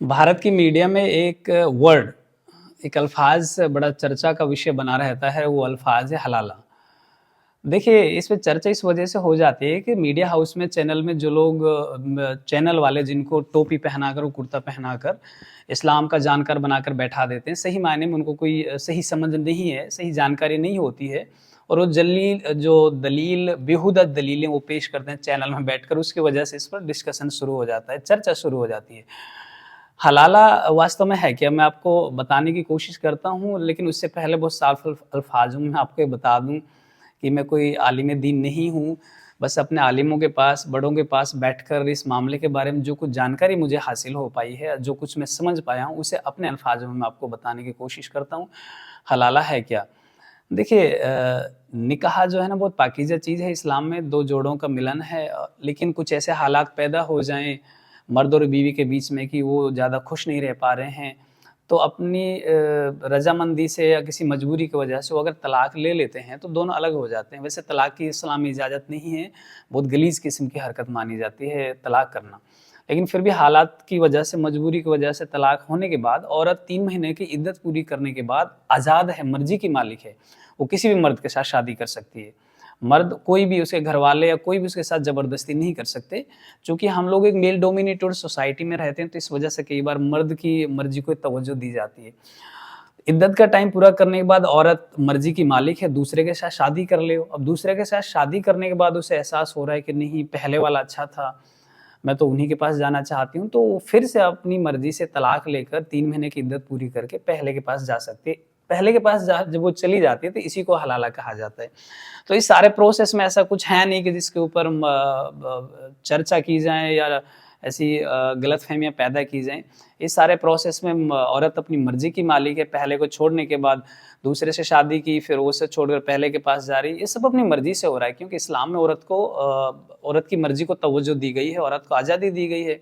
भारत की मीडिया में एक वर्ड, एक अल्फ़ाज़ बड़ा चर्चा का विषय बना रहता है, वो अल्फ़ाज़ है हलाला। देखिए, इस पे चर्चा इस वजह से हो जाती है कि मीडिया हाउस में, चैनल में जो लोग चैनल वाले जिनको टोपी पहनाकर और कुर्ता पहनाकर इस्लाम का जानकार बनाकर बैठा देते हैं, सही मायने में उनको कोई सही समझ नहीं है, सही जानकारी नहीं होती है और वो जो दलील बेहुदा दलीलें वो पेश करते हैं चैनल में बैठकर, उसकी वजह से इस पर डिस्कशन शुरू हो जाता है, चर्चा शुरू हो जाती है। हलाला वास्तव में है क्या? मैं आपको बताने की कोशिश करता हूँ, लेकिन उससे पहले बहुत साफ अल्फ़ाज़ों में आपको ये बता दूँ कि मैं कोई आलिम दीन नहीं हूँ। बस अपने आलिमों के पास, बड़ों के पास बैठकर इस मामले के बारे में जो कुछ जानकारी मुझे हासिल हो पाई है, जो कुछ मैं समझ पाया हूँ, उसे अपने अल्फ़ाज़ों में मैं आपको बताने की कोशिश करता हूँ। हलाला है क्या? देखिए निकाह जो है ना बहुत पाकीज़ा चीज़ है, इस्लाम में 2 जोड़ों का मिलन है लेकिन कुछ ऐसे हालात पैदा हो जाएँ मर्द और बीवी के बीच में कि वो ज़्यादा खुश नहीं रह पा रहे हैं, तो अपनी रज़ामंदी से या किसी मजबूरी की वजह से वो अगर तलाक ले लेते हैं, तो दोनों अलग हो जाते हैं। वैसे तलाक की इस्लाम में इजाज़त नहीं है, बहुत गलीज़ किस्म की हरकत मानी जाती है तलाक करना। लेकिन फिर भी हालात की वजह से, मजबूरी की वजह से तलाक होने के बाद औरत 3 महीने की इद्दत पूरी करने के बाद आज़ाद है, मर्ज़ी की मालिक है। वो किसी भी मर्द के साथ शादी कर सकती है। मर्द कोई भी उसके घरवाले या कोई भी उसके साथ ज़बरदस्ती नहीं कर सकते। चूँकि हम लोग एक मेल डोमिनेटेड सोसाइटी में रहते हैं, तो इस वजह से कई बार मर्द की मर्ज़ी को तवज्जो दी जाती है। इद्दत का टाइम पूरा करने के बाद औरत मर्ज़ी की मालिक है, दूसरे के साथ शादी कर ले। अब दूसरे के साथ शादी करने के बाद उसे एहसास हो रहा है कि नहीं पहले वाला अच्छा था, मैं तो उन्हीं के पास जाना चाहती हूँ, तो वो फिर से अपनी मर्ज़ी से तलाक लेकर 3 महीने की इद्दत पूरी करके पहले के पास जा सकती है। पहले के पास जा जब वो चली जाती है, तो इसी को हलाला कहा जाता है। तो इस सारे प्रोसेस में ऐसा कुछ है नहीं कि जिसके ऊपर चर्चा की जाए या ऐसी गलतफ़हमियाँ पैदा की जाएँ। इस सारे प्रोसेस में औरत अपनी मर्ज़ी की मालिक है, पहले को छोड़ने के बाद दूसरे से शादी की, फिर उसे छोड़कर पहले के पास जा रही है। ये सब अपनी मर्ज़ी से हो रहा है क्योंकि इस्लाम में औरत की मर्ज़ी को तवज्जो दी गई है, औरत को आज़ादी दी गई है।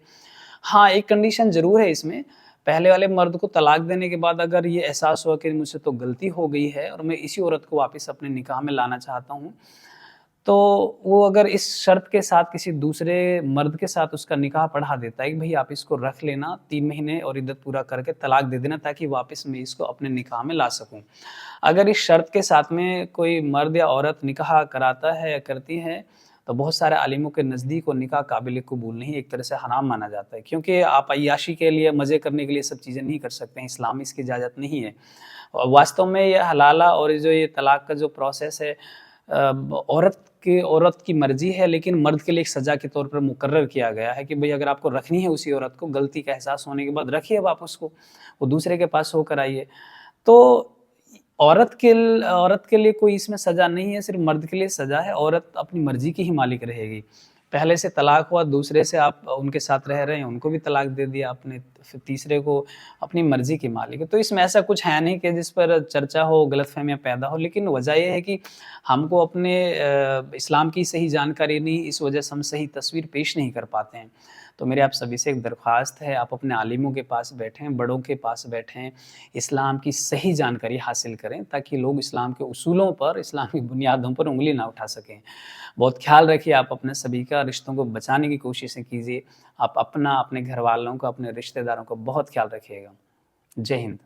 हाँ, एक कंडीशन ज़रूर है इसमें, पहले वाले मर्द को तलाक देने के बाद अगर ये एहसास हुआ कि मुझसे तो गलती हो गई है और मैं इसी औरत को वापस अपने निकाह में लाना चाहता हूँ, तो वो अगर इस शर्त के साथ किसी दूसरे मर्द के साथ उसका निकाह पढ़ा देता है कि भई आप इसको रख लेना 3 महीने और इद्दत पूरा करके तलाक दे देना ताकि वापस मैं इसको अपने निकाह में ला सकूँ। अगर इस शर्त के साथ में कोई मर्द या औरत निकाह कराता है या करती है, तो बहुत सारे आलिमों के नज़दीक वो निकाह काबिल कबूल नहीं, एक तरह से हराम माना जाता है। क्योंकि आप अय्याशी के लिए, मज़े करने के लिए सब चीज़ें नहीं कर सकते हैं, इस्लाम में इसकी इजाज़त नहीं है। वास्तव में ये हलाला और ये तलाक का जो प्रोसेस है औरत की मर्ज़ी है लेकिन मर्द के लिए एक सज़ा के तौर पर मुकर्रर किया गया है कि भई अगर आपको रखनी है उसी औरत को, गलती का एहसास होने के बाद रखिए आप उसको, वो दूसरे के पास होकर आइए। तो औरत के लिए कोई इसमें सज़ा नहीं है, सिर्फ़ मर्द के लिए सज़ा है, औरत अपनी मर्ज़ी की ही मालिक रहेगी। पहले से तलाक हुआ, दूसरे से आप उनके साथ रह रहे हैं, उनको भी तलाक दे दिया आपने, फिर तीसरे को अपनी मर्ज़ी की मालिक है। तो इसमें ऐसा कुछ है नहीं कि जिस पर चर्चा हो, गलतफ़हमियाँ पैदा हो, लेकिन वजह ये है कि हमको अपने इस्लाम की सही जानकारी नहीं, इस वजह से हम सही तस्वीर पेश नहीं कर पाते हैं। तो मेरी आप सभी से एक दरख्वास्त है, आप अपने आलिमों के पास बैठें, बड़ों के पास बैठें, इस्लाम की सही जानकारी हासिल करें ताकि लोग इस्लाम के उसूलों पर, इस्लाम की बुनियादों पर उँगली ना उठा सकें। बहुत ख़्याल रखिए आप अपने सभी का, रिश्तों को बचाने की कोशिशें कीजिए। आप अपना, अपने घरवालों का, अपने रिश्तेदारों का बहुत ख़्याल रखिएगा। जय हिंद।